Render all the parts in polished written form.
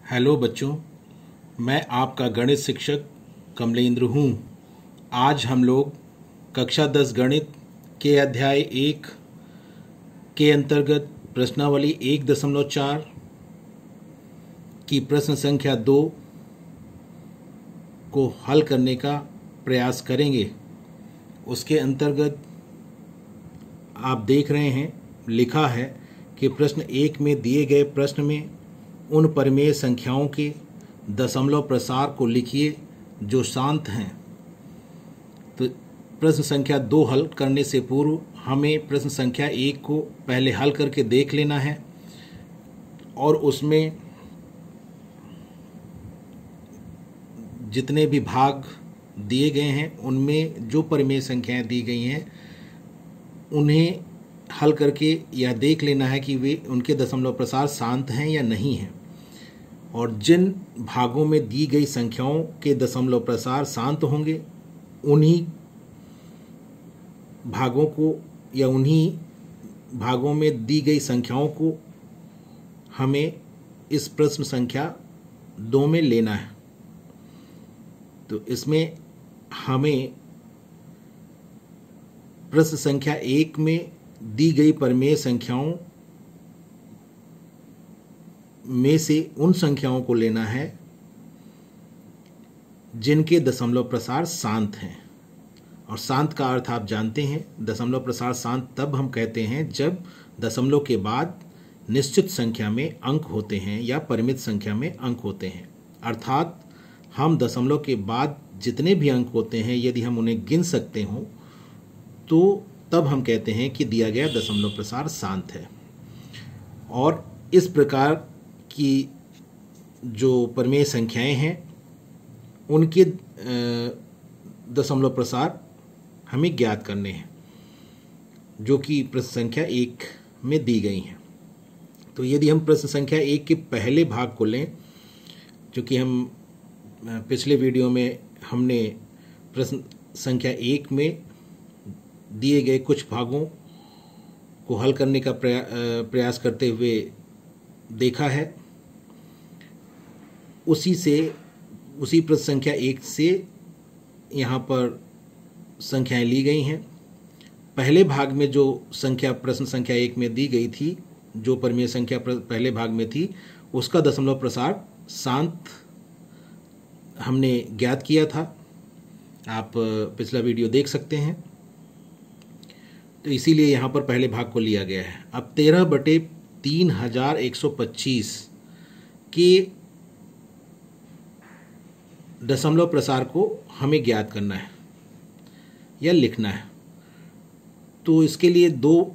Hello बच्चों, मैं आपका गणित शिक्षक कमलेंद्र हूँ। आज हम लोग कक्षा 10 गणित के अध्याय 1 के अंतर्गत प्रश्नावली 1.4 की प्रश्न संख्या 2 को हल करने का प्रयास करेंगे। उसके अंतर्गत आप देख रहे हैं लिखा है कि प्रश्न 1 में दिए गए प्रश्न में उन परिमेय संख्याओं के दशमलव प्रसार को लिखिए जो शांत हैं। तो प्रश्न संख्या 2 हल करने से पूर्व हमें प्रश्न संख्या 1 को पहले हल करके देख लेना है और उसमें जितने भी भाग दिए गए हैं उनमें जो परिमेय संख्याएं दी गई हैं उन्हें हल करके यह देख लेना है कि वे उनके दशमलव प्रसार शांत हैं या नहीं हैं। और जिन भागों में दी गई संख्याओं के दशमलव प्रसार शांत होंगे उन्हीं भागों को या उन्हीं भागों में दी गई संख्याओं को हमें इस प्रश्न संख्या 2 में लेना है। तो इसमें हमें प्रश्न संख्या 1 में दी गई परिमेय संख्याओं में से उन संख्याओं को लेना है जिनके दशमलव प्रसार शांत हैं। और शांत का अर्थ आप जानते हैं, दशमलव प्रसार शांत तब हम कहते हैं जब दशमलव के बाद निश्चित संख्या में अंक होते हैं या परिमित संख्या में अंक होते हैं। अर्थात हम दशमलव के बाद जितने भी अंक होते हैं यदि हम उन्हें गिन सकते हों तो तब हम कहते हैं कि दिया गया दशमलव प्रसार शांत है। और इस प्रकार की जो परिमेय संख्याएं हैं उनके दशमलव प्रसार हमें ज्ञात करने हैं जो कि प्रश्न संख्या 1 में दी गई हैं। तो यदि हम प्रश्न संख्या 1 के पहले भाग को लें, क्योंकि हम पिछले वीडियो में हमने प्रश्न संख्या 1 में दिए गए कुछ भागों को हल करने का प्रयास करते हुए देखा है, उसी प्रश्न संख्या 1 से यहाँ पर संख्याएं ली गई हैं। पहले भाग में जो संख्या प्रश्न संख्या 1 में दी गई थी, जो परिमेय संख्या पहले भाग में थी, उसका दशमलव प्रसार शांत हमने ज्ञात किया था। आप पिछला वीडियो देख सकते हैं। तो इसीलिए यहाँ पर पहले भाग को लिया गया है। अब 13/3125 के दशमलव प्रसार को हमें ज्ञात करना है या लिखना है। तो इसके लिए 2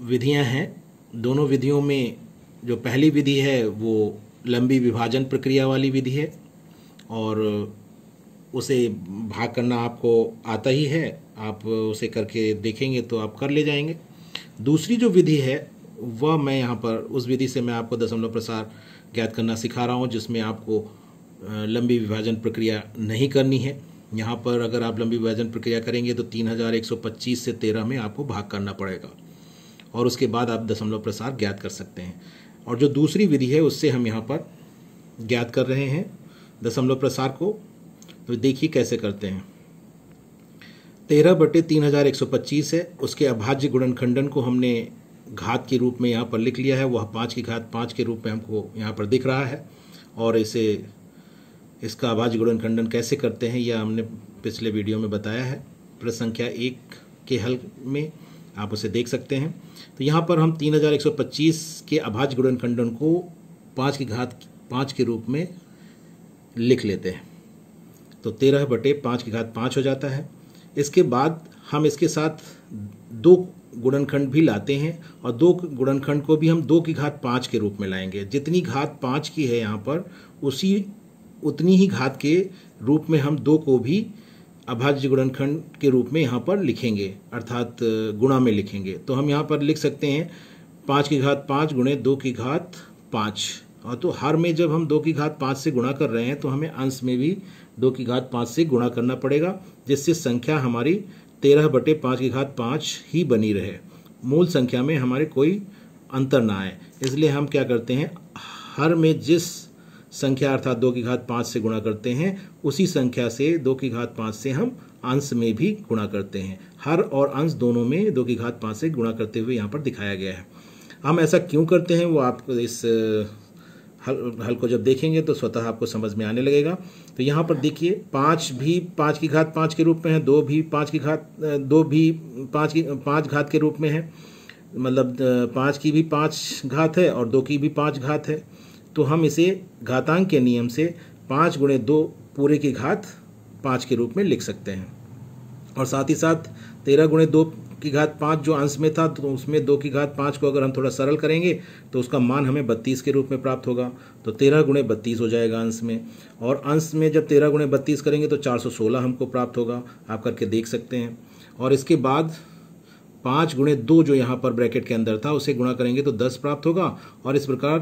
विधियां हैं। दोनों विधियों में जो पहली विधि है वो लंबी विभाजन प्रक्रिया वाली विधि है और उसे भाग करना आपको आता ही है। आप उसे करके देखेंगे तो आप कर ले जाएंगे। दूसरी जो विधि है वह मैं यहाँ पर उस विधि से मैं आपको दशमलव प्रसार ज्ञात करना सिखा रहा हूँ, जिसमें आपको लंबी विभाजन प्रक्रिया नहीं करनी है। यहाँ पर अगर आप लंबी विभाजन प्रक्रिया करेंगे तो 3125 से 13 में आपको भाग करना पड़ेगा और उसके बाद आप दशमलव प्रसार ज्ञात कर सकते हैं। और जो दूसरी विधि है उससे हम यहाँ पर ज्ञात कर रहे हैं दशमलव प्रसार को। तो देखिए कैसे करते हैं। 13/3125 है, उसके अभाज्य गुणनखंडन को हमने घात के रूप में यहाँ पर लिख लिया है। वह 5 की घात 5 के रूप में हमको यहाँ पर दिख रहा है। और इसका अभाज्य गुणनखंडन कैसे करते हैं यह हमने पिछले वीडियो में बताया है। प्रश्न संख्या 1 के हल में आप उसे देख सकते हैं। तो यहाँ पर हम 3125 के अभाज्य गुणनखंडन को 5 की घात 5 के रूप में लिख लेते हैं। तो 13/5 की घात 5 हो जाता है। इसके बाद हम इसके साथ 2 गुणनखंड भी लाते हैं और 2 गुणनखंड को भी हम 2 की घात 5 के रूप में लाएंगे। जितनी घात 5 की है यहाँ पर उतनी ही घात के रूप में हम 2 को भी अभाज्य गुणनखंड के रूप में यहाँ पर लिखेंगे, अर्थात गुणा में लिखेंगे। तो हम यहाँ पर लिख सकते हैं 5 की घात 5 गुणे 2 की घात 5। और तो हर में जब हम 2 की घात 5 से गुणा कर रहे हैं तो हमें अंश में भी 2 की घात 5 से गुणा करना पड़ेगा, जिससे संख्या हमारी 13/5 की घात 5 ही बनी रहे। मूल संख्या में हमारे कोई अंतर ना आए। इसलिए हम क्या करते हैं, हर में जिस संख्या अर्थात 2 की घात 5 से गुणा करते हैं, उसी संख्या से 2 की घात 5 से हम अंश में भी गुणा करते हैं। हर और अंश दोनों में 2 की घात 5 से गुणा करते हुए यहाँ पर दिखाया गया है। हम ऐसा क्यों करते हैं वो आप इस हल को जब देखेंगे तो स्वतः आपको समझ में आने लगेगा। तो यहाँ पर देखिए 5 भी 5 की घात 5 के रूप में है, 2 भी 5 घात के रूप में है, मतलब 5 की भी 5 घात है और 2 की भी 5 घात है। तो हम इसे घातांक के नियम से 5 गुणे 2 पूरे की घात 5 के रूप में लिख सकते हैं। और साथ ही साथ 13 गुणे 2 की घात 5 जो अंश में था, तो उसमें 2 की घात 5 को अगर हम थोड़ा सरल करेंगे तो उसका मान हमें 32 के रूप में प्राप्त होगा। तो 13 गुणे 32 हो जाएगा अंश में, और अंश में जब 13 गुणे 32 करेंगे तो 416 हमको प्राप्त होगा। आप करके देख सकते हैं। और इसके बाद 5 गुणे 2 जो यहाँ पर ब्रैकेट के अंदर था उसे गुणा करेंगे तो 10 प्राप्त होगा। और इस प्रकार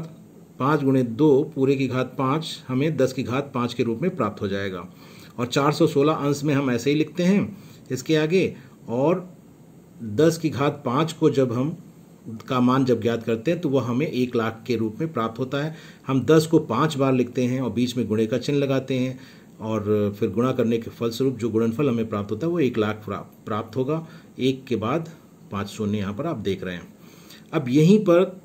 5 गुणे 2 पूरे की घात 5 हमें 10 की घात 5 के रूप में प्राप्त हो जाएगा। और 416 अंश में हम ऐसे ही लिखते हैं इसके आगे। और 10 की घात 5 को जब हम का मान जब ज्ञात करते हैं तो वह हमें 1 लाख के रूप में प्राप्त होता है। हम 10 को 5 बार लिखते हैं और बीच में गुणे का चिन्ह लगाते हैं, और फिर गुणा करने के फलस्वरूप जो गुणनफल हमें प्राप्त होता है वो 1 लाख प्राप्त होगा। 1 के बाद 5 शून्य यहाँ पर आप देख रहे हैं। अब यहीं पर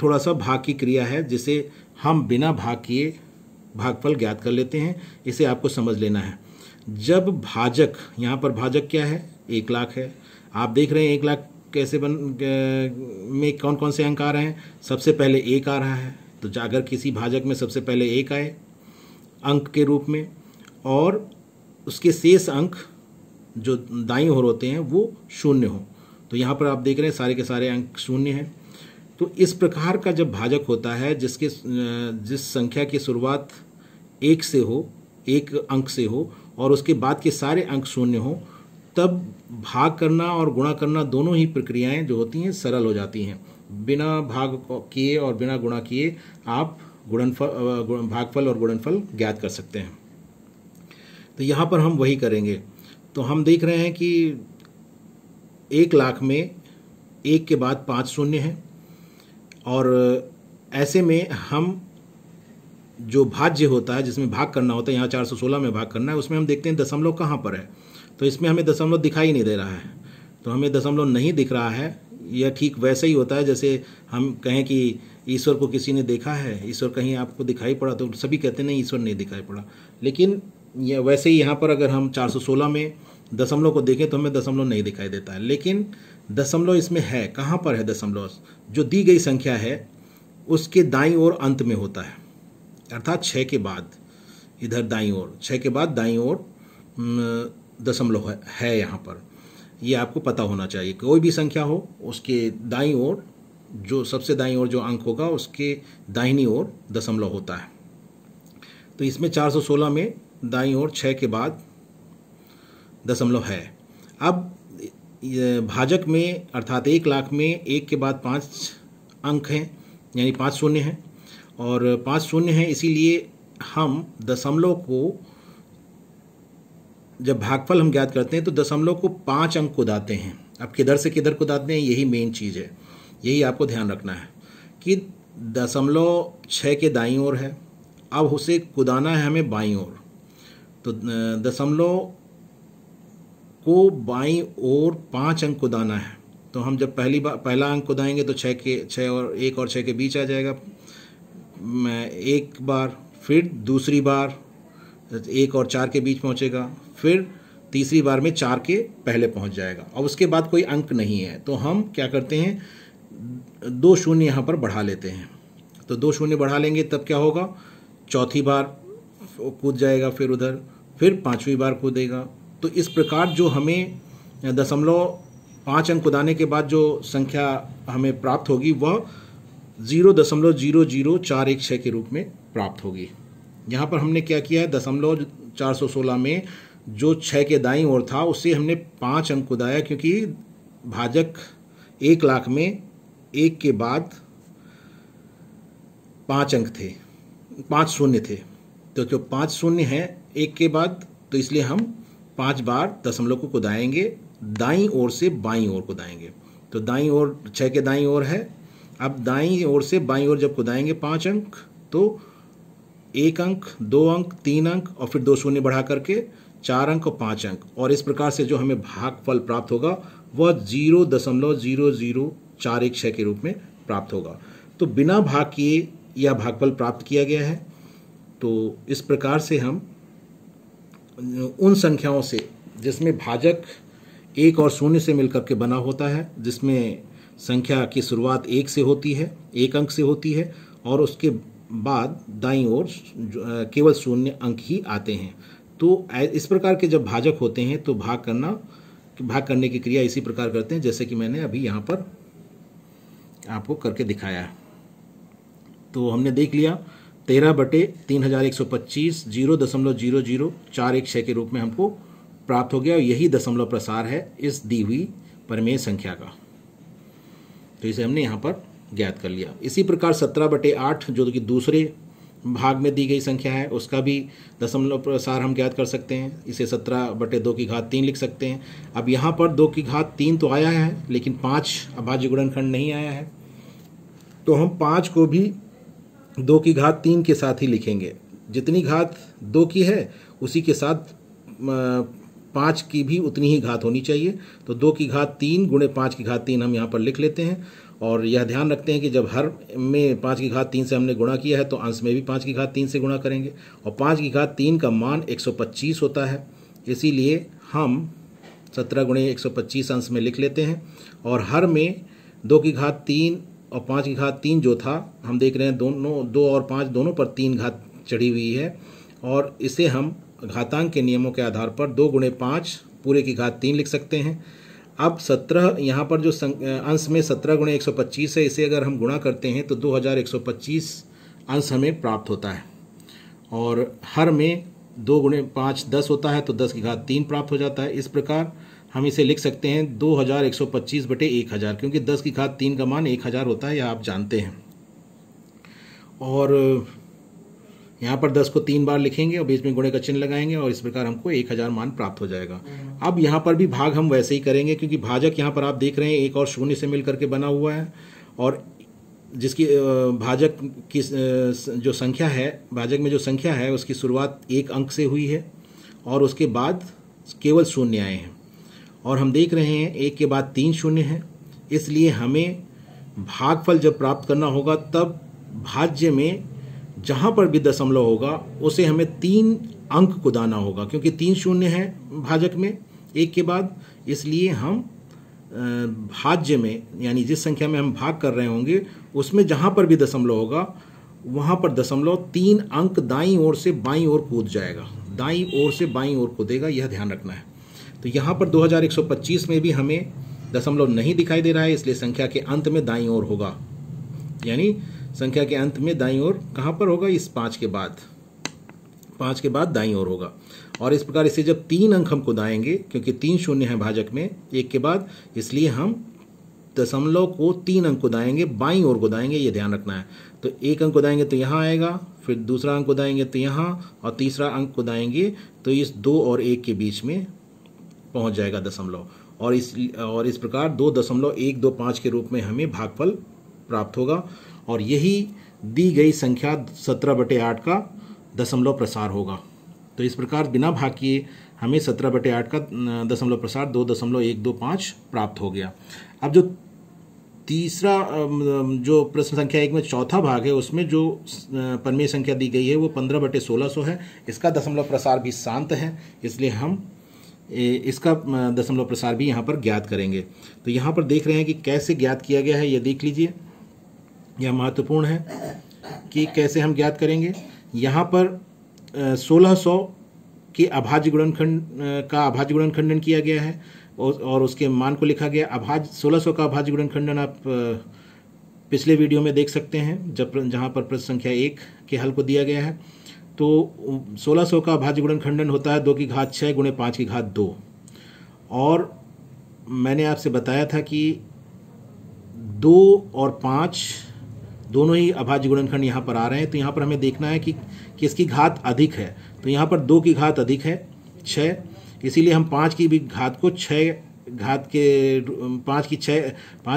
थोड़ा सा भाग की क्रिया है जिसे हम बिना भाग किए भागफल ज्ञात कर लेते हैं। इसे आपको समझ लेना है। जब भाजक, यहाँ पर भाजक क्या है, 1 लाख है। आप देख रहे हैं 1 लाख कैसे में कौन कौन से अंक आ रहे हैं। सबसे पहले 1 आ रहा है, तो अगर किसी भाजक में सबसे पहले 1 आए अंक के रूप में और उसके शेष अंक जो दाईं ओर होते हैं वो शून्य हो, तो यहाँ पर आप देख रहे हैं सारे के सारे अंक शून्य हैं। तो इस प्रकार का जब भाजक होता है जिस संख्या की शुरुआत 1 से हो, 1 अंक से हो और उसके बाद के सारे अंक शून्य हो, तब भाग करना और गुणा करना दोनों ही प्रक्रियाएं जो होती हैं सरल हो जाती हैं। बिना भाग किए और बिना गुणा किए आप भागफल और गुणनफल ज्ञात कर सकते हैं। तो यहाँ पर हम वही करेंगे। तो हम देख रहे हैं कि 1 लाख में 1 के बाद 5 शून्य हैं, और ऐसे में हम जो भाज्य होता है जिसमें भाग करना होता है, यहाँ 416 में भाग करना है, उसमें हम देखते हैं दशमलव कहाँ पर है। तो इसमें हमें दशमलव दिखाई नहीं दे रहा है। तो हमें दशमलव नहीं दिख रहा है। यह ठीक वैसे ही होता है जैसे हम कहें कि ईश्वर को किसी ने देखा है, ईश्वर कहीं आपको दिखाई पड़ा, तो सभी कहते नहीं ईश्वर नहीं दिखाई पड़ा। लेकिन यह वैसे ही यहाँ पर अगर हम 416 में दशमलव को देखें तो हमें दशमलव नहीं दिखाई देता है। लेकिन दशमलव इसमें है, कहाँ पर है दशमलव? जो दी गई संख्या है उसके दाईं ओर अंत में होता है, अर्थात 6 के बाद इधर दाईं ओर, 6 के बाद दाईं ओर दशमलव है यहाँ पर। ये आपको पता होना चाहिए। कोई भी संख्या हो उसके दाईं ओर, जो सबसे दाईं ओर जो अंक होगा उसके दाहिनी ओर दशमलव होता है। तो इसमें 416 में दाईं ओर 6 के बाद दशमलव है। अब भाजक में अर्थात 1 लाख में 1 के बाद 5 अंक हैं, यानी 5 शून्य हैं, और 5 शून्य हैं, इसीलिए हम दशमलव को जब भागफल हम ज्ञात करते हैं तो दशमलव को 5 अंक कुदाते हैं। अब किधर से किधर कुदाते हैं, यही मेन चीज़ है। यही आपको ध्यान रखना है कि दशमलव 6 के दाईं ओर है, अब उसे कुदाना है हमें बाईं ओर। तो दशमलव को बाईं ओर 5 अंक कुदाना है। तो हम जब पहला अंक कुदाएंगे तो 6 और 1 और 6 के बीच आ जाएगा एक बार, फिर दूसरी बार 1 और 4 के बीच पहुंचेगा, फिर तीसरी बार में 4 के पहले पहुंच जाएगा, और उसके बाद कोई अंक नहीं है। तो हम क्या करते हैं, 2 शून्य यहाँ पर बढ़ा लेते हैं। तो 2 शून्य बढ़ा लेंगे तब क्या होगा, चौथी बार कूद जाएगा, फिर उधर, फिर 5वीं बार कूदेगा। तो इस प्रकार जो हमें दशमलव 5 अंक कुदाने के बाद जो संख्या हमें प्राप्त होगी वह 0.00416 के रूप में प्राप्त होगी। यहाँ पर हमने क्या किया है, दशमलव 416 में जो 6 के दाईं ओर था उससे हमने 5 अंक कुदाया, क्योंकि भाजक 1 लाख में 1 के बाद 5 अंक थे, 5 शून्य थे। तो जो 5 शून्य हैं 1 के बाद, तो इसलिए हम 5 बार दशमलव को कुदाएंगे, दाईं ओर से बाईं ओर कुदाएंगे। तो दाईं ओर 6 के दाईं ओर है, अब दाईं ओर से बाईं ओर जब कुदाएंगे 5 अंक, तो 1 अंक, 2 अंक, 3 अंक और फिर 2 शून्य बढ़ा करके 4 अंक और 5 अंक, और इस प्रकार से जो हमें भागफल प्राप्त होगा वह 0.00416 के रूप में प्राप्त होगा। तो बिना भाग किए यह भागफल प्राप्त किया गया है। तो इस प्रकार से हम उन संख्याओं से जिसमें भाजक 1 और 0 से मिलकर के बना होता है, जिसमें संख्या की शुरुआत 1 से होती है, 1 अंक से होती है, और उसके बाद दाईं ओर केवल 0 अंक ही आते हैं। तो इस प्रकार के जब भाजक होते हैं तो भाग करने की क्रिया इसी प्रकार करते हैं जैसे कि मैंने अभी यहाँ पर आपको करके दिखाया है। तो हमने देख लिया 13/3125 0.00416 के रूप में हमको प्राप्त हो गया, और यही दशमलव प्रसार है इस दी हुई परिमेय संख्या का। तो इसे हमने यहाँ पर ज्ञात कर लिया। इसी प्रकार 17/8 जो कि दूसरे भाग में दी गई संख्या है, उसका भी दशमलव प्रसार हम ज्ञात कर सकते हैं। इसे 17/2 लिख सकते हैं। अब यहाँ पर 2 तो आया है, लेकिन 5 अभाज्य गुणनखंड नहीं आया है, तो हम 5 को भी 2 के साथ ही लिखेंगे। जितनी घात 2 की है उसी के साथ 5 की भी उतनी ही घात होनी चाहिए। तो 2 गुणे 5 हम यहाँ पर लिख लेते हैं, और यह ध्यान रखते हैं कि जब हर में 5 से हमने गुणा किया है तो अंश में भी 5 से गुणा करेंगे, और 5 का मान 125 होता है। इसीलिए हम 17 गुणे 125 अंश में लिख लेते हैं, और हर में 2 और 5 जो था, हम देख रहे हैं दोनों 2 और 5 दोनों पर 3 घात चढ़ी हुई है, और इसे हम घातांक के नियमों के आधार पर 2 गुणे 5 पूरे की घात 3 लिख सकते हैं। अब 17 यहाँ पर जो अंश में 17 गुणे 125 है, इसे अगर हम गुणा करते हैं तो 2125 अंश हमें प्राप्त होता है, और हर में 2 गुणे 5 10 होता है, तो 10 की घात 3 प्राप्त हो जाता है। इस प्रकार हम इसे लिख सकते हैं 2125/1000, क्योंकि 10 की घात 3 का मान 1000 होता है, यह आप जानते हैं। और यहाँ पर 10 को 3 बार लिखेंगे और बीच में गुणे का चिन्ह लगाएंगे, और इस प्रकार हमको 1000 मान प्राप्त हो जाएगा। अब यहाँ पर भी भाग हम वैसे ही करेंगे, क्योंकि भाजक यहाँ पर आप देख रहे हैं 1 और 0 से मिल करके बना हुआ है, और जिसकी भाजक की जो संख्या है, भाजक में जो संख्या है उसकी शुरुआत 1 अंक से हुई है, और उसके बाद केवल 0 आए हैं, और हम देख रहे हैं 1 के बाद 3 शून्य हैं। इसलिए हमें भागफल जब प्राप्त करना होगा तब भाज्य में जहाँ पर भी दशमलव होगा उसे हमें 3 अंक को दाना होगा, क्योंकि 3 शून्य है भाजक में 1 के बाद। इसलिए हम भाज्य में, यानी जिस संख्या में हम भाग कर रहे होंगे उसमें जहाँ पर भी दशमलव होगा वहाँ पर दशमलव 3 अंक दाईं ओर से बाईं ओर कूद जाएगा, दाईं ओर से बाईं ओर कूदेगा, यह ध्यान रखना है। तो यहाँ पर 2125 में भी हमें दशमलव नहीं दिखाई दे रहा है, इसलिए संख्या के अंत में दाईं ओर होगा, यानी संख्या के अंत में दाईं ओर कहाँ पर होगा, इस 5 के बाद दाईं ओर होगा। और इस प्रकार इसे जब 3 अंक हम कुदाएंगे, क्योंकि 3 शून्य है भाजक में 1 के बाद, इसलिए हम दशमलव को 3 अंक कुदाएंगे, बाईं ओर कुदाएंगे, ये ध्यान रखना है। तो 1 अंक कुदाएंगे तो यहाँ आएगा, फिर दूसरा अंक कुदाएंगे तो यहाँ, और तीसरा अंक कुदाएंगे तो इस 2 और 1 के बीच में पहुँच जाएगा दशमलव, और इस प्रकार 2.125 के रूप में हमें भागफल प्राप्त होगा, और यही दी गई संख्या 17/8 का दशमलव प्रसार होगा। तो इस प्रकार बिना भाग किए हमें 17/8 का दशमलव प्रसार 2.125 प्राप्त हो गया। अब जो तीसरा जो प्रश्न संख्या 1 में चौथा भाग है, उसमें जो परिमेय संख्या दी गई है वो 15/1600 है। इसका दशमलव प्रसार भी शांत है, इसलिए हम इसका दशमलव प्रसार भी यहाँ पर ज्ञात करेंगे। तो यहाँ पर देख रहे हैं कि कैसे ज्ञात किया गया है, ये देख लीजिए, यह महत्वपूर्ण है कि कैसे हम ज्ञात करेंगे। यहाँ पर 1600 के अभाज्य गुणनखंडन किया गया है, और उसके मान को लिखा गया। 1600 का अभाज्य गुणनखंडन आप पिछले वीडियो में देख सकते हैं, जहाँ पर प्रश्न संख्या 1 के हल को दिया गया है। तो 1600 का अभाज्य गुणनखंडन होता है 2 की घात 6 गुणे 5 की घात 2, और मैंने आपसे बताया था कि 2 और 5 दोनों ही अभाज्य गुणनखंड यहाँ पर आ रहे हैं। तो यहाँ पर हमें देखना है कि किसकी घात अधिक है। तो यहाँ पर 2 की घात अधिक है 6, इसीलिए हम 5 की भी घात को 5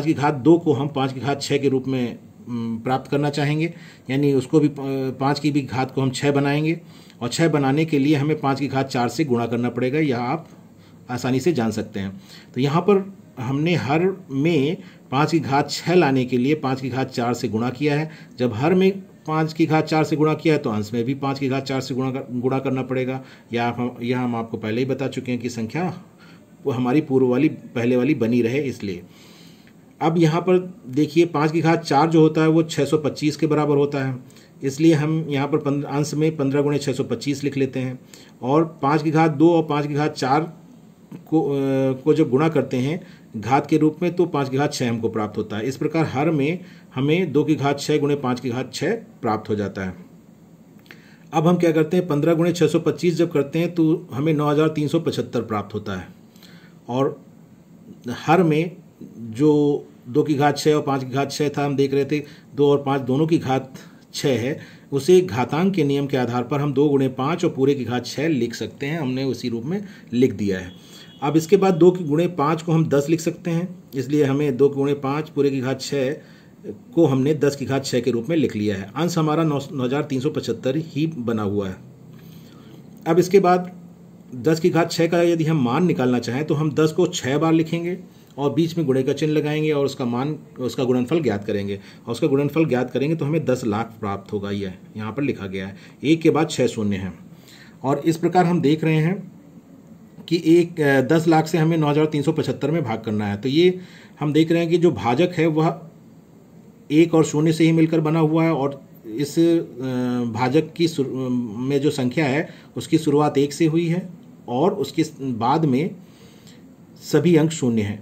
की घात 2 को हम 5 की घात 6 के रूप में प्राप्त करना चाहेंगे, यानी उसको भी 5 की भी घात को हम 6 बनाएंगे, और 6 बनाने के लिए हमें 5 की घात 4 से गुणा करना पड़ेगा। यह आप आसानी से जान सकते हैं। तो यहाँ पर हमने हर में 5 की घात 6 लाने के लिए 5 की घात 4 से गुणा किया है। जब हर में 5 की घात 4 से गुणा किया है तो अंश में भी 5 की घात 4 से गुणा करना पड़ेगा। यह हम आपको पहले ही बता चुके हैं कि संख्या वो हमारी पूर्व वाली पहले वाली बनी रहे इसलिए। अब यहाँ पर देखिए 5 की घात 4 जो होता है वो 625 के बराबर होता है, इसलिए हम यहाँ पर अंश में 15 गुणे 625 लिख लेते हैं। और 5 की घात 2 और 5 की घात 4 को जब गुणा करते हैं घात के रूप में तो 5 की घात 6 हमको प्राप्त होता है। इस प्रकार हर में हमें 2 की घात 6 गुणे 5 की घात 6 प्राप्त हो जाता है। अब हम क्या करते हैं, 15 गुणे 625 जब करते हैं तो हमें 9375 प्राप्त होता है। और हर में जो 2 की घात 6 और 5 की घात 6 था, हम देख रहे थे 2 और 5 दोनों की घात 6 है, उसे घातांक के नियम के आधार पर हम 2 गुणे 5 और पूरे की घात 6 लिख सकते हैं। हमने उसी रूप में लिख दिया है। अब इसके बाद 2 की गुणे 5 को हम 10 लिख सकते हैं, इसलिए हमें 2 गुणे 5 पूरे की घात 6 को हमने 10 की घात 6 के रूप में लिख लिया है। अंश हमारा 9375 ही बना हुआ है। अब इसके बाद 10 की घात 6 का यदि हम मान निकालना चाहें तो हम 10 को 6 बार लिखेंगे और बीच में गुणे का चिन्ह लगाएंगे और उसका गुणनफल ज्ञात करेंगे, और उसका गुणनफल ज्ञात करेंगे तो हमें 10 लाख प्राप्त होगा। यह यहाँ पर लिखा गया है, 1 के बाद 6 शून्य हैं। और इस प्रकार हम देख रहे हैं कि 10 लाख से हमें 9375 में भाग करना है। तो ये हम देख रहे हैं कि जो भाजक है वह 1 और 0 से ही मिलकर बना हुआ है, और इस भाजक की में जो संख्या है उसकी शुरुआत 1 से हुई है और उसके बाद में सभी अंक 0 हैं।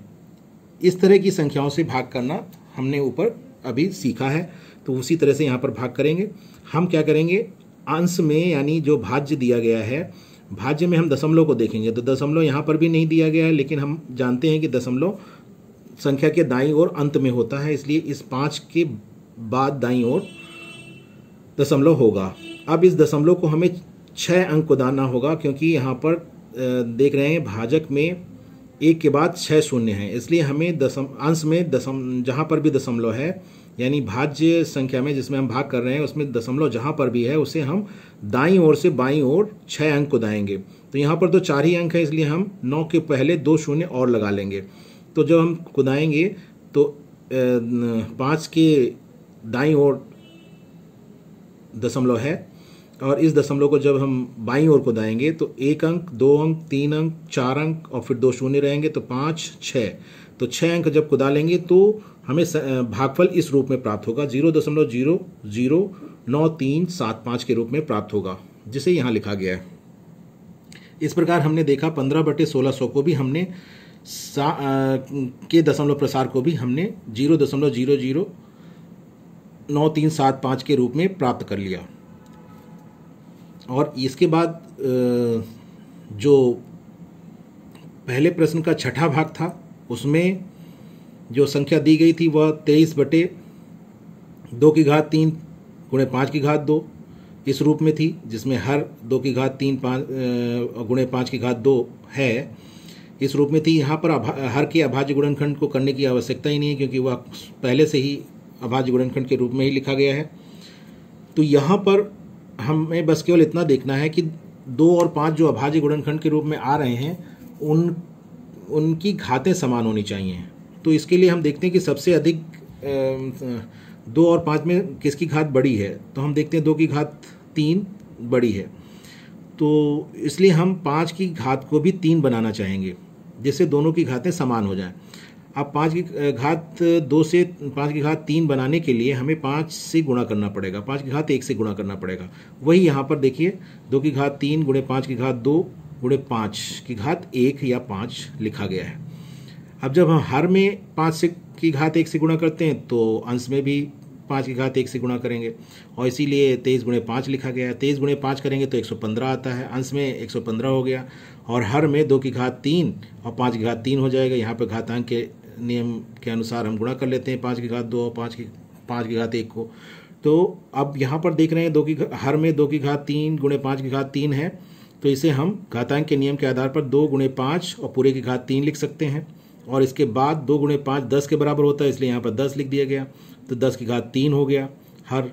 इस तरह की संख्याओं से भाग करना हमने ऊपर अभी सीखा है, तो उसी तरह से यहाँ पर भाग करेंगे। हम क्या करेंगे, अंश में यानी जो भाज्य दिया गया है, भाज्य में हम दशमलव को देखेंगे। तो दशमलव यहाँ पर भी नहीं दिया गया है, लेकिन हम जानते हैं कि दशमलव संख्या के दाईं ओर अंत में होता है, इसलिए इस 5 के बाद दाईं ओर दशमलव होगा। अब इस दशमलव को हमें 6 अंक को दाना होगा, क्योंकि यहाँ पर देख रहे हैं भाजक में 1 के बाद 6 शून्य हैं, इसलिए हमें अंश में जहाँ पर भी दशमलव है, यानी भाज्य संख्या में जिसमें हम भाग कर रहे हैं उसमें दशमलव जहाँ पर भी है उसे हम दाईं ओर से बाईं ओर 6 अंक को दाएंगे। तो यहाँ पर तो 4 ही अंक है, इसलिए हम 9 के पहले 2 शून्य और लगा लेंगे। तो जब हम कुदाएंगे तो 5 के दाईं ओर दशमलव है, और इस दशमलव को जब हम बाईं ओर कुदाएंगे तो 1 अंक, 2 अंक, 3 अंक, 4 अंक और फिर 2 शून्य रहेंगे, तो 5, 6। तो 6 अंक जब कुदा लेंगे तो हमें भागफल इस रूप में प्राप्त होगा, 0.009375 के रूप में प्राप्त होगा, जिसे यहाँ लिखा गया है। इस प्रकार हमने देखा 15/1600 को भी हमने के दशमलव प्रसार को भी हमने 0.009375 के रूप में प्राप्त कर लिया। और इसके बाद जो पहले प्रश्न का छठा भाग था उसमें जो संख्या दी गई थी वह 23/2 की घात 3 गुणे 5 की घात 2 इस रूप में थी, जिसमें हर 2 की घात 3 गुणे 5 की घात 2 है, इस रूप में थी। यहाँ पर हर के अभाज्य गुणनखंड को करने की आवश्यकता ही नहीं है, क्योंकि वह पहले से ही अभाज्य गुणनखंड के रूप में ही लिखा गया है। तो यहाँ पर हमें बस केवल इतना देखना है कि 2 और 5 जो अभाज्य गुणनखंड के रूप में आ रहे हैं उनकी घातें समान होनी चाहिए। तो इसके लिए हम देखते हैं कि सबसे अधिक 2 और 5 में किसकी घात बड़ी है, तो हम देखते हैं 2 की घात 3 बड़ी है, तो इसलिए हम 5 की घात को भी 3 बनाना चाहेंगे, जिससे दोनों की घातें समान हो जाएं। अब 5 की घात 2 से 5 की घात 3 बनाने के लिए हमें 5 से गुणा करना पड़ेगा, 5 की घात 1 से गुणा करना पड़ेगा। वही यहाँ पर देखिए 2 की घात 3 गुणे 5 की घात 2 गुणे 5 की घात 1 या 5 लिखा गया है। अब जब हम हर में 5 की घात 1 से गुणा करते हैं तो अंश में भी 5 की घात 1 से गुणा करेंगे, और इसीलिए 23 गुणे 5 लिखा गया है। 23 गुणे 5 करेंगे तो 115 आता है, अंश में 115 हो गया, और हर में 2 की घात 3 और 5 की घात 3 हो जाएगा। यहाँ पर घातांक के नियम के अनुसार हम गुणा कर लेते हैं 5 की घात 2 और 5 की घात 1 को। तो अब यहाँ पर देख रहे हैं हर में 2 की घात 3 गुणे 5 की घात 3 है, तो इसे हम घातांक के नियम के आधार पर 2 गुणे 5 और पूरे की घात 3 लिख सकते हैं। और इसके बाद 2 गुणे 5 10 के बराबर होता है, इसलिए यहाँ पर 10 लिख दिया गया। तो 10 की घात 3 हो गया हर,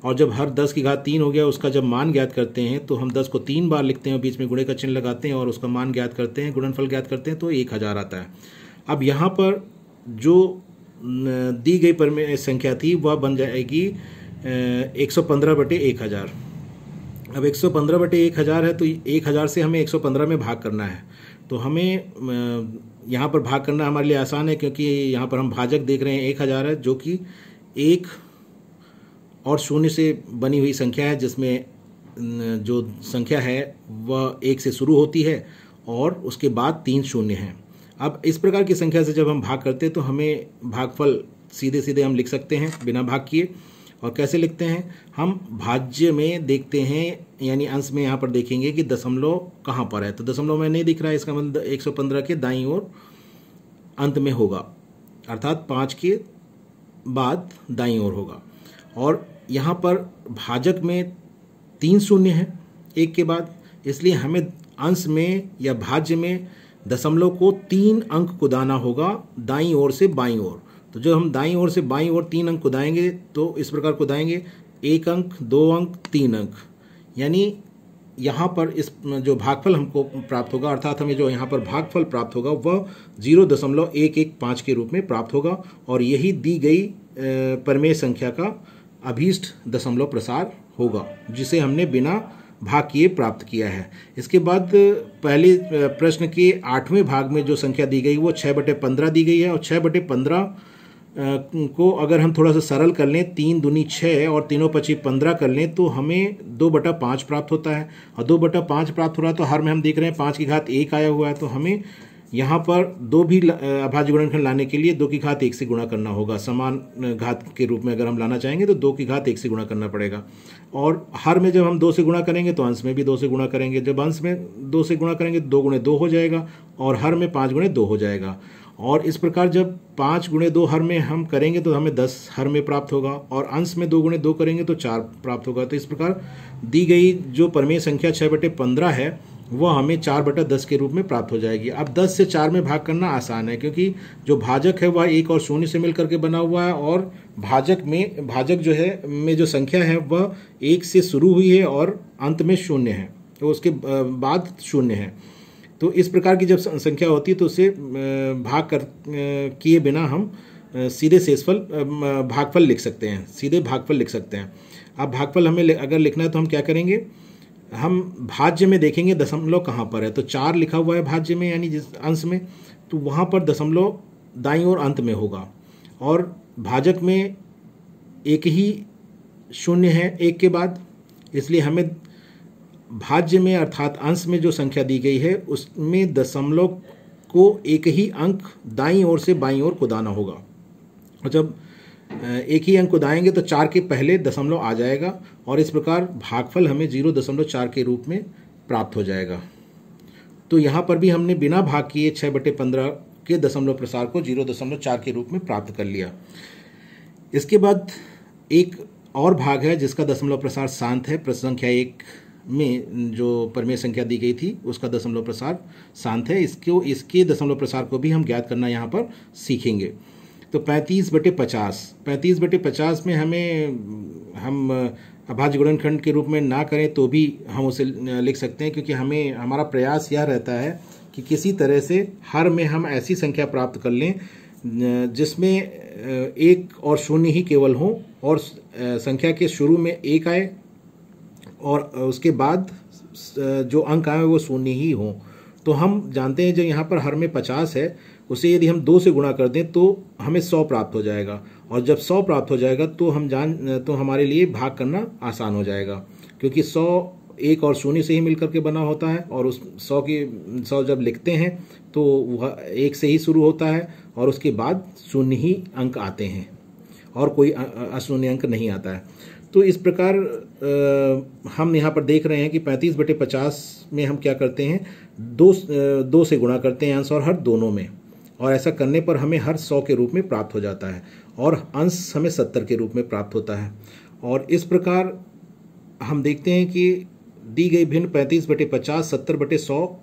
और जब हर 10 की घात 3 हो गया उसका जब मान ज्ञात करते हैं तो हम 10 को 3 बार लिखते हैं और बीच में गुणे का चिन्ह लगाते हैं और उसका मान ज्ञात करते हैं, गुणनफल ज्ञात करते हैं, तो 1000 आता है। अब यहाँ पर जो दी गई परिमेय संख्या थी वह बन जाएगी 115/1000। अब 115/1000 है तो 1000 से हमें 115 में भाग करना है। तो हमें यहाँ पर भाग करना हमारे लिए आसान है, क्योंकि यहाँ पर हम भाजक देख रहे हैं 1000 है, जो कि 1 और 0 से बनी हुई संख्या है, जिसमें जो संख्या है वह 1 से शुरू होती है और उसके बाद 3 शून्य हैं। अब इस प्रकार की संख्या से जब हम भाग करते हैं तो हमें भागफल सीधे सीधे हम लिख सकते हैं बिना भाग किए। और कैसे लिखते हैं, हम भाज्य में देखते हैं, यानी अंश में यहाँ पर देखेंगे कि दशमलव कहाँ पर है। तो दशमलव में नहीं दिख रहा है, इसका मतलब 115 के दाईं ओर अंत में होगा, अर्थात 5 के बाद दाईं ओर होगा। और यहाँ पर भाजक में 3 शून्य है 1 के बाद, इसलिए हमें अंश में या भाज्य में दशमलव को 3 अंक कुदाना होगा दाईं ओर से बाईं ओर। तो जब हम दाईं ओर से बाईं ओर 3 अंक कुदाएंगे तो इस प्रकार कुदाएंगे 1 अंक, 2 अंक, 3 अंक, यानी यहाँ पर इस जो भागफल हमको प्राप्त होगा, अर्थात हमें जो यहाँ पर भागफल प्राप्त होगा वह 0.115 के रूप में प्राप्त होगा। और यही दी गई परिमेय संख्या का अभीष्ट दशमलव प्रसार होगा, जिसे हमने बिना भाग किए प्राप्त किया है। इसके बाद पहले प्रश्न के 8वें भाग में जो संख्या दी गई वो 6/15 दी गई है, और 6/15 को अगर हम थोड़ा सा सरल कर लें, 3 दूनी 6 और 3 5 15 कर लें तो हमें 2/5 प्राप्त होता है। और 2/5 प्राप्त हो रहा है तो हर में हम देख रहे हैं 5 की घात 1 आया हुआ है, तो हमें यहाँ पर 2 भी अभाज्य गुणनखंड लाने के लिए 2 की घात 1 से गुणा करना होगा। समान घात के रूप में अगर हम लाना चाहेंगे तो 2 की घात 1 से गुणा करना पड़ेगा। और हर में जब हम 2 से गुणा करेंगे तो अंश में भी 2 से गुणा करेंगे। जब अंश में 2 से गुणा करेंगे 2 गुणे 2 हो जाएगा और हर में 5 गुणे 2 हो जाएगा। और इस प्रकार जब 5 गुणे 2 हर में हम करेंगे तो हमें 10 हर में प्राप्त होगा, और अंश में 2 गुणे 2 करेंगे तो 4 प्राप्त होगा। तो इस प्रकार दी गई जो परिमेय संख्या 6/15 है वह हमें 4/10 के रूप में प्राप्त हो जाएगी। अब 10 से 4 में भाग करना आसान है, क्योंकि जो भाजक है वह 1 और 0 से मिल करके बना हुआ है, और भाजक जो है में जो संख्या है वह 1 से शुरू हुई है और अंत में 0 है, तो उसके बाद 0 है। तो इस प्रकार की जब संख्या होती है तो उसे भाग कर किए बिना हम सीधे शेषफल भागफल लिख सकते हैं, सीधे भागफल लिख सकते हैं। अब भागफल हमें अगर लिखना है तो हम क्या करेंगे, हम भाज्य में देखेंगे दशमलव कहाँ पर है। तो 4 लिखा हुआ है भाज्य में, यानी जिस अंश में, तो वहाँ पर दशमलव दाईं ओर अंत में होगा। और भाजक में 1 ही शून्य है 1 के बाद, इसलिए हमें भाज्य में अर्थात अंश में जो संख्या दी गई है उसमें दशमलव को 1 ही अंक दाईं ओर से बाईं ओर कुदाना होगा। और जब 1 ही अंक कुदाएंगे तो 4 के पहले दशमलव आ जाएगा, और इस प्रकार भागफल हमें 0.4 के रूप में प्राप्त हो जाएगा। तो यहाँ पर भी हमने बिना भाग किए 6/15 के दशमलव प्रसार को 0.4 के रूप में प्राप्त कर लिया। इसके बाद एक और भाग है जिसका दशमलव प्रसार शांत है। प्रश्न संख्या 1 में जो परिमेय संख्या दी गई थी उसका दशमलव प्रसार शांत है। इसके दशमलव प्रसार को भी हम ज्ञात करना यहाँ पर सीखेंगे। तो 35/50 में हम अभाज्य गुणनखंड के रूप में ना करें तो भी हम उसे लिख सकते हैं, क्योंकि हमारा प्रयास यह रहता है कि किसी तरह से हर में हम ऐसी संख्या प्राप्त कर लें जिसमें 1 और 0 ही केवल हों, और संख्या के शुरू में 1 आए और उसके बाद जो अंक आए वो 0 ही हों। तो हम जानते हैं जो यहाँ पर हर में 50 है, उसे यदि हम 2 से गुणा कर दें तो हमें 100 प्राप्त हो जाएगा, और जब 100 प्राप्त हो जाएगा तो हमारे लिए भाग करना आसान हो जाएगा, क्योंकि 100 1 और 0 से ही मिलकर के बना होता है, और उस 100 जब लिखते हैं तो वह 1 से ही शुरू होता है और उसके बाद 0 ही अंक आते हैं और कोई अशून्य अंक नहीं आता है। तो इस प्रकार हम यहाँ पर देख रहे हैं कि 35/50 में हम क्या करते हैं, 2 से गुणा करते हैं अंश और हर दोनों में, और ऐसा करने पर हमें हर 100 के रूप में प्राप्त हो जाता है और अंश हमें 70 के रूप में प्राप्त होता है। और इस प्रकार हम देखते हैं कि दी गई भिन्न 35/50, 70/100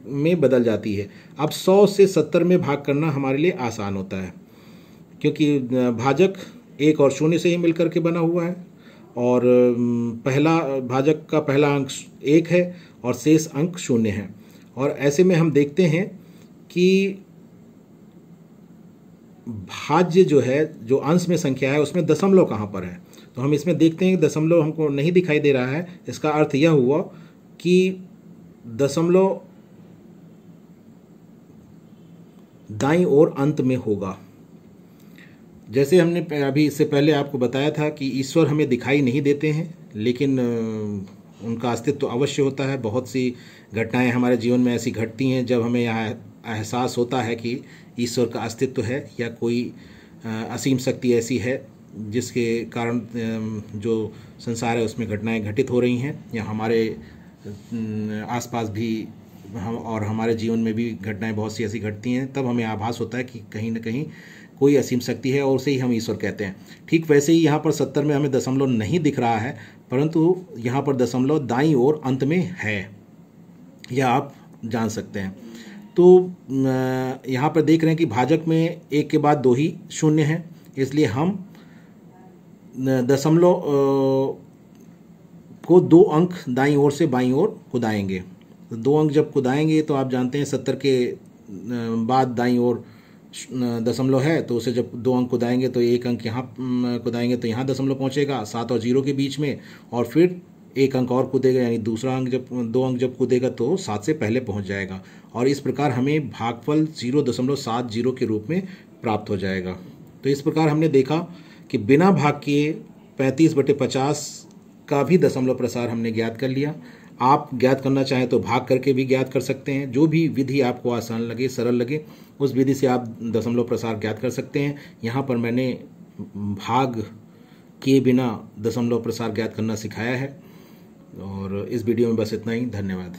में बदल जाती है। अब 100 से 70 में भाग करना हमारे लिए आसान होता है, क्योंकि भाजक 1 और 0 से ही मिलकर के बना हुआ है, और पहला भाजक का पहला अंक 1 है और शेष अंक 0 है। और ऐसे में हम देखते हैं कि भाज्य जो है, जो अंश में संख्या है, उसमें दशमलव कहाँ पर है। तो हम इसमें देखते हैं कि दशमलव हमको नहीं दिखाई दे रहा है। इसका अर्थ यह हुआ कि दशमलव दाईं ओर अंत में होगा। जैसे हमने अभी इससे पहले आपको बताया था कि ईश्वर हमें दिखाई नहीं देते हैं, लेकिन उनका अस्तित्व अवश्य होता है। बहुत सी घटनाएं हमारे जीवन में ऐसी घटती हैं जब हमें यह एहसास होता है कि ईश्वर का अस्तित्व है, या कोई असीम शक्ति ऐसी है जिसके कारण जो संसार है उसमें घटनाएं घटित हो रही हैं, या हमारे आसपास भी हम और हमारे जीवन में भी घटनाएं बहुत सी ऐसी घटती हैं। तब हमें आभास होता है कि कहीं ना कहीं कोई असीम शक्ति है, और उसे ही हम ईश्वर कहते हैं। ठीक वैसे ही यहाँ पर 70 में हमें दशमलव नहीं दिख रहा है, परंतु यहाँ पर दशमलव दाईं ओर अंत में है, यह आप जान सकते हैं। तो यहाँ पर देख रहे हैं कि भाजक में 1 के बाद 2 ही 0 हैं, इसलिए हम दशमलव को 2 अंक दाईं ओर से बाईं ओर कुदाएंगे। तो 2 अंक जब कुदाएंगे तो आप जानते हैं 70 के बाद दाईं ओर दशमलव है, तो उसे जब 2 अंक कुदाएंगे तो 1 अंक यहाँ कुदाएंगे तो यहाँ दशमलव पहुँचेगा 7 और 0 के बीच में, और फिर 1 अंक और कूदेगा, यानी दूसरा अंक जब 2 अंक जब कूदेगा तो 7 से पहले पहुंच जाएगा, और इस प्रकार हमें भागफल 0.70 के रूप में प्राप्त हो जाएगा। तो इस प्रकार हमने देखा कि बिना भाग किए 35/50 का भी दशमलव प्रसार हमने ज्ञात कर लिया। आप ज्ञात करना चाहें तो भाग करके भी ज्ञात कर सकते हैं। जो भी विधि आपको आसान लगे, सरल लगे, उस विधि से आप दशमलव प्रसार ज्ञात कर सकते हैं। यहाँ पर मैंने भाग किए बिना दशमलव प्रसार ज्ञात करना सिखाया है। और इस वीडियो में बस इतना ही। धन्यवाद।